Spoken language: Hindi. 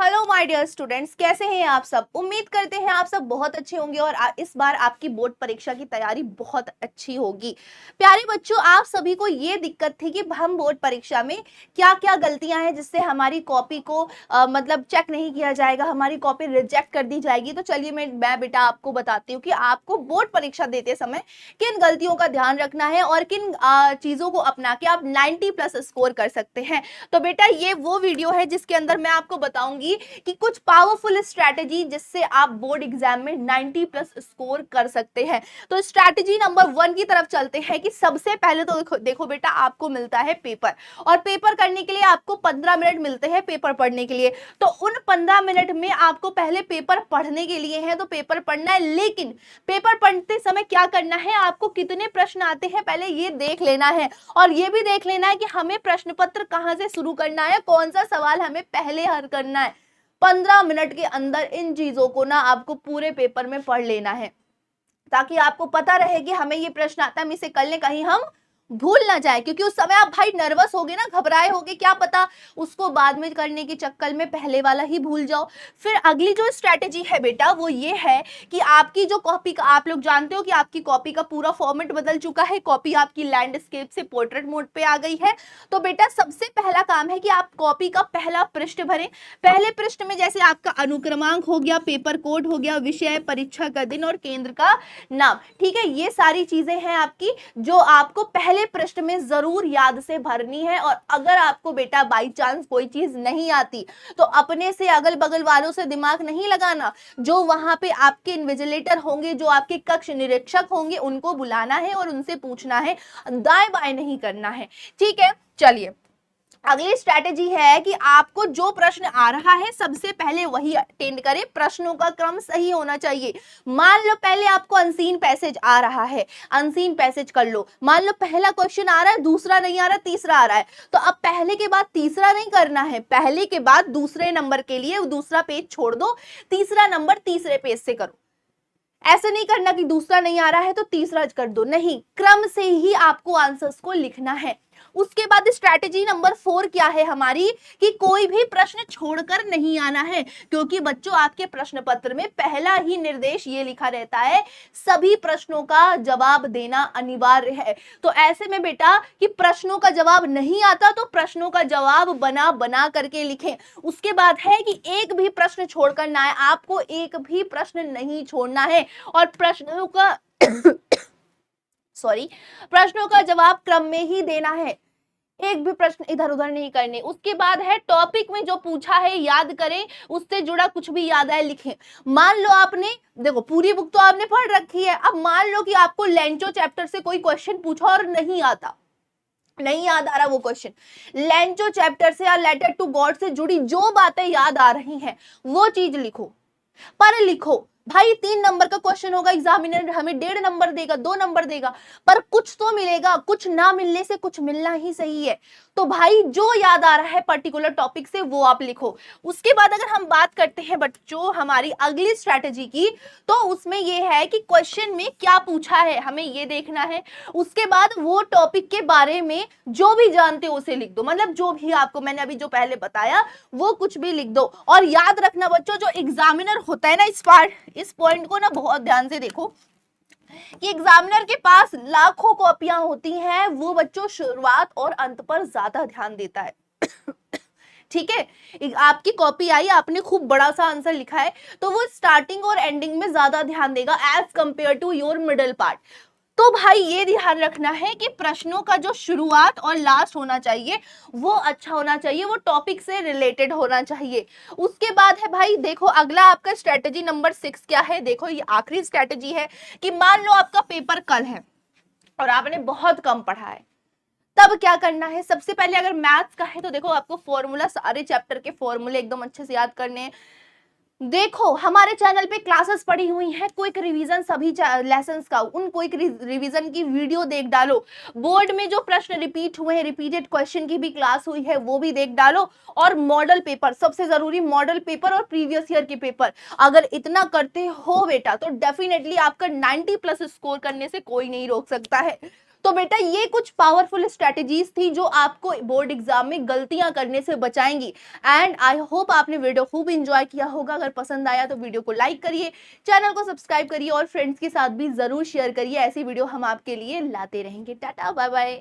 हेलो माय डियर स्टूडेंट्स, कैसे हैं आप सब। उम्मीद करते हैं आप सब बहुत अच्छे होंगे और इस बार आपकी बोर्ड परीक्षा की तैयारी बहुत अच्छी होगी। प्यारे बच्चों, आप सभी को ये दिक्कत थी कि हम बोर्ड परीक्षा में क्या क्या गलतियां हैं जिससे हमारी कॉपी को मतलब चेक नहीं किया जाएगा, हमारी कॉपी रिजेक्ट कर दी जाएगी। तो चलिए मैं बेटा आपको बताती हूँ कि आपको बोर्ड परीक्षा देते समय किन गलतियों का ध्यान रखना है और किन चीजों को अपना के आप 90+ स्कोर कर सकते हैं। तो बेटा ये वो वीडियो है जिसके अंदर मैं आपको बताऊंगी कि कुछ पावरफुल स्ट्रैटेजी जिससे आप बोर्ड एग्जाम में 90+ स्कोर कर सकते हैं। तो स्ट्रैटेजी नंबर 1 की तरफ चलते हैं कि सबसे पहले तो देखो बेटा, आपको मिलता है पेपर और पेपर करने के लिए आपको 15 मिनट मिलते हैं पेपर पढ़ने के लिए। तो उन 15 मिनट में आपको पहले पेपर पढ़ने के लिए है तो पेपर पढ़ना है, लेकिन पेपर पढ़ते समय क्या करना है, आपको कितने प्रश्न आते हैं पहले ये देख लेना है और ये भी देख लेना है कि हमें प्रश्न पत्र कहां से शुरू करना है, कौन सा सवाल हमें पहले हल करना है। 15 मिनट के अंदर इन चीजों को ना आपको पूरे पेपर में पढ़ लेना है ताकि आपको पता रहे कि हमें ये प्रश्न आता है, हम इसे कर लें, कहीं हम भूल ना जाए। क्योंकि उस समय आप भाई नर्वस होगे ना, घबराए होगे, क्या पता उसको बाद में करने के चक्कर में पहले वाला ही भूल जाओ। फिर अगली जो स्ट्रैटेजी है बेटा वो ये है कि आपकी जो कॉपी का, आप लोग जानते हो कि आपकी कॉपी का पूरा फॉर्मेट बदल चुका है, कॉपी आपकी लैंडस्केप से पोर्ट्रेट मोड पे आ गई है। तो बेटा सबसे पहला काम है कि आप कॉपी का पहला पृष्ठ भरें। पहले पृष्ठ में जैसे आपका अनुक्रमांक हो गया, पेपर कोड हो गया, विषय, परीक्षा का दिन और केंद्र का नाम, ठीक है, ये सारी चीजें हैं आपकी जो आपको पहले पृष्ठ में जरूर याद से भरनी है। और अगर आपको बेटा बाई चांस कोई चीज नहीं आती तो अपने से अगल बगल वालों से दिमाग नहीं लगाना, जो वहां पे आपके इन्विजिलेटर होंगे, जो आपके कक्ष निरीक्षक होंगे, उनको बुलाना है और उनसे पूछना है, दाएं बाएं नहीं करना है। ठीक है, चलिए अगली स्ट्रैटेजी है कि आपको जो प्रश्न आ रहा है सबसे पहले वही अटेंड करें। प्रश्नों का क्रम सही होना चाहिए। मान लो पहले आपको अनसीन पैसेज आ रहा है, अनसीन पैसेज कर लो। मान लो पहला क्वेश्चन आ रहा है, दूसरा नहीं आ रहा, तीसरा आ रहा है, तो अब पहले के बाद तीसरा नहीं करना है, पहले के बाद दूसरे नंबर के लिए दूसरा पेज छोड़ दो, तीसरा नंबर तीसरे पेज से करो। ऐसे नहीं करना कि दूसरा नहीं आ रहा है तो तीसरा कर दो, नहीं, क्रम से ही आपको आंसर्स को लिखना है। उसके बाद स्ट्रैटेजी नंबर 4 क्या है हमारी, कि कोई भी प्रश्न छोड़कर नहीं आना है। क्योंकि बच्चों आपके प्रश्न पत्र में पहला ही निर्देश ये लिखा रहता है, सभी प्रश्नों का जवाब देना अनिवार्य है। तो ऐसे में बेटा कि प्रश्नों का जवाब नहीं आता तो प्रश्नों का जवाब बना बना करके लिखें। उसके बाद है कि एक भी प्रश्न छोड़कर ना आए, आपको एक भी प्रश्न नहीं छोड़ना है और प्रश्नों का सॉरी, प्रश्नों का जवाब क्रम में ही देना है, एक भी प्रश्न इधर उधर नहीं करने। उसके बाद है टॉपिक में जो पूछा है याद करें, उससे जुड़ा कुछ भी याद आए लिखें। मान लो आपने, देखो पूरी बुक तो आपने पढ़ रखी है, अब मान लो कि आपको लेंचो चैप्टर से कोई क्वेश्चन पूछा और नहीं आता, नहीं याद आ रहा वो क्वेश्चन, लेंचो चैप्टर से या लेटर टू गॉड से जुड़ी जो बातें याद आ रही हैं वो चीज लिखो, पर लिखो। भाई 3 नंबर का क्वेश्चन होगा, एग्जामिनर हमें 1.5 नंबर देगा, 2 नंबर देगा, पर कुछ तो मिलेगा, कुछ ना मिलने से कुछ मिलना ही सही है। तो भाई जो याद आ रहा है पर्टिकुलर टॉपिक से वो आप लिखो। उसके बाद अगर हम बात करते हैं बच्चों हमारी अगली स्ट्रैटेजी की, तो उसमें ये है कि क्वेश्चन में क्या पूछा है हमें ये देखना है। उसके बाद वो टॉपिक के बारे में जो भी जानते हो उसे लिख दो, मतलब जो भी आपको मैंने अभी जो पहले बताया वो कुछ भी लिख दो। और याद रखना बच्चों, जो एग्जामिनर होता है ना, इस पॉइंट को ना बहुत ध्यान से देखो कि एग्जामिनर के पास लाखों कॉपियां होती हैं, वो बच्चों शुरुआत और अंत पर ज्यादा ध्यान देता है। ठीक है, आपकी कॉपी आई, आपने खूब बड़ा सा आंसर लिखा है तो वो स्टार्टिंग और एंडिंग में ज्यादा ध्यान देगा as compare to your middle part. तो भाई ये ध्यान रखना है कि प्रश्नों का जो शुरुआत और लास्ट होना चाहिए वो अच्छा होना चाहिए, वो टॉपिक से रिलेटेड होना चाहिए। उसके बाद है भाई, देखो अगला आपका स्ट्रेटेजी नंबर 6 क्या है, देखो ये आखिरी स्ट्रेटेजी है कि मान लो आपका पेपर कल है और आपने बहुत कम पढ़ा है, तब क्या करना है। सबसे पहले अगर मैथ्स का है तो देखो आपको फॉर्मूला, सारे चैप्टर के फॉर्मूले एकदम अच्छे से याद करने हैं। देखो हमारे चैनल पे क्लासेस पड़ी हुई हैं, क्विक रिवीजन सभी लेसन्स का, उन क्विक रिवीजन की वीडियो देख डालो। बोर्ड में जो प्रश्न रिपीट हुए हैं, रिपीटेड क्वेश्चन की भी क्लास हुई है, वो भी देख डालो। और मॉडल पेपर, सबसे जरूरी मॉडल पेपर और प्रीवियस ईयर के पेपर, अगर इतना करते हो बेटा तो डेफिनेटली आपका 90+ स्कोर करने से कोई नहीं रोक सकता है। तो बेटा ये कुछ पावरफुल स्ट्रेटेजीज थी जो आपको बोर्ड एग्जाम में गलतियां करने से बचाएंगी। एंड आई होप आपने वीडियो खूब इंजॉय किया होगा। अगर पसंद आया तो वीडियो को लाइक करिए, चैनल को सब्सक्राइब करिए और फ्रेंड्स के साथ भी जरूर शेयर करिए। ऐसी वीडियो हम आपके लिए लाते रहेंगे। Tata bye bye.